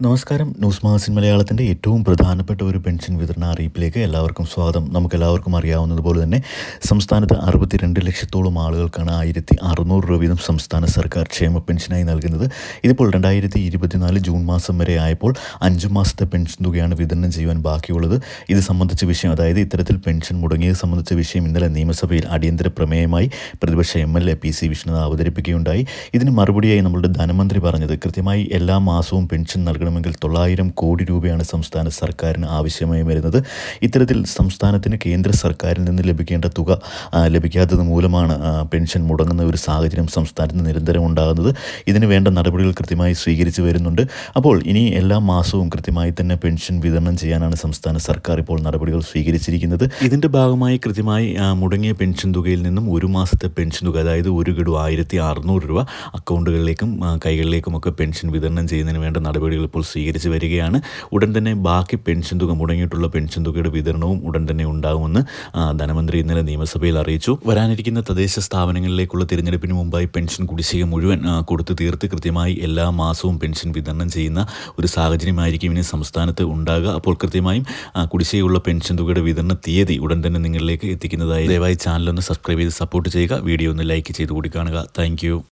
നമസ്കാരം. News magazine മലയാളത്തിൻ്റെ ഏറ്റവും പ്രധാനപ്പെട്ട ഒരു പെൻഷൻ വിതരണ അറിയിപ്പിലേക്ക് എല്ലാവർക്കും സ്വാഗതം. നമുക്കെല്ലാവർക്കും അറിയാവുന്നതുപോലെ തന്നെ സംസ്ഥാനത്ത് 62 ലക്ഷത്തോളം ആളുകൾക്കാണ് 1600 രൂപ വീതം സംസ്ഥാന സർക്കാർ ക്ഷേമ പെൻഷനായി നൽകുന്നത്. ഇതിപ്പോൾ 2024 ജൂൺ മാസം വരെ ആയപ്പോൾ 5 മാസത്തെ പെൻഷൻ തുകയാണ് വിതരണം ചെയ്യുവാൻ ബാക്കിയുള്ളത്. ഇത് സംബന്ധിച്ച വിഷയം, അതായത് ഇത്തരത്തിൽ പെൻഷൻ മുടങ്ങിയത് സംബന്ധിച്ച വിഷയം ഇന്നലെ നിയമസഭയിൽ അടിയന്തര പ്രമേയമായി പ്രതിപക്ഷ MLA PC വിഷ്ണുനാഥ് അവതരിപ്പിക്കുകയുണ്ടായി. ഇതിന് മറുപടിയായി നമ്മളുടെ ധനമന്ത്രി പറഞ്ഞത്, കൃത്യമായി എല്ലാ മാസവും പെൻഷൻ നൽകണമെങ്കിൽ 900 കോടി രൂപയാണ് സംസ്ഥാന സർക്കാരിന് ആവശ്യമായി വരുന്നത്. ഇത്തരത്തിൽ സംസ്ഥാനത്തിന് കേന്ദ്ര സർക്കാരിൽ നിന്ന് ലഭിക്കേണ്ട തുക ലഭിക്കാത്തത് മൂലമാണ് പെൻഷൻ മുടങ്ങുന്ന ഒരു സാഹചര്യം സംസ്ഥാനത്ത് നിരന്തരം ഉണ്ടാകുന്നത്. ഇതിന് വേണ്ട നടപടികൾ കൃത്യമായി സ്വീകരിച്ചു വരുന്നുണ്ട്. അപ്പോൾ ഇനി എല്ലാ മാസവും കൃത്യമായി തന്നെ പെൻഷൻ വിതരണം ചെയ്യാനാണ് സംസ്ഥാന സർക്കാർ ഇപ്പോൾ നടപടികൾ സ്വീകരിച്ചിരിക്കുന്നത്. ഇതിൻ്റെ ഭാഗമായി കൃത്യമായി മുടങ്ങിയ പെൻഷൻ തുകയിൽ നിന്നും ഒരു മാസത്തെ പെൻഷൻ തുക, അതായത് ഒരു ഗഡു 1600 രൂപ അക്കൗണ്ടുകളിലേക്കും കൈകളിലേക്കുമൊക്കെ പെൻഷൻ വിതരണം ചെയ്യുന്നതിന് വേണ്ട നടപടികൾ ഇപ്പോൾ സ്വീകരിച്ച് വരികയാണ്. ഉടൻ തന്നെ ബാക്കി പെൻഷൻ തുക, മുടങ്ങിയിട്ടുള്ള പെൻഷൻ തുകയുടെ വിതരണവും ഉടൻ തന്നെ ഉണ്ടാകുമെന്ന് ധനമന്ത്രി ഇന്നലെ നിയമസഭയിൽ അറിയിച്ചു. വരാനിരിക്കുന്ന തദ്ദേശ സ്ഥാപനങ്ങളിലേക്കുള്ള തിരഞ്ഞെടുപ്പിന് മുമ്പായി പെൻഷൻ കുടിശ്ശിക മുഴുവൻ കൊടുത്തു തീർത്ത് കൃത്യമായി എല്ലാ മാസവും പെൻഷൻ വിതരണം ചെയ്യുന്ന ഒരു സാഹചര്യമായിരിക്കും ഇനി സംസ്ഥാനത്ത് ഉണ്ടാകുക. അപ്പോൾ കൃത്യമായും കുടിശ്ശികയുള്ള പെൻഷൻ തുകയുടെ വിതരണ തീയതി ഉടൻ തന്നെ നിങ്ങളിലേക്ക് എത്തിക്കുന്നതായി. ദയവായി ചാനലൊന്ന് സബ്സ്ക്രൈബ് ചെയ്ത് സപ്പോർട്ട് ചെയ്യുക. വീഡിയോ ഒന്ന് ലൈക്ക് ചെയ്ത് കൂടി കാണുക. താങ്ക്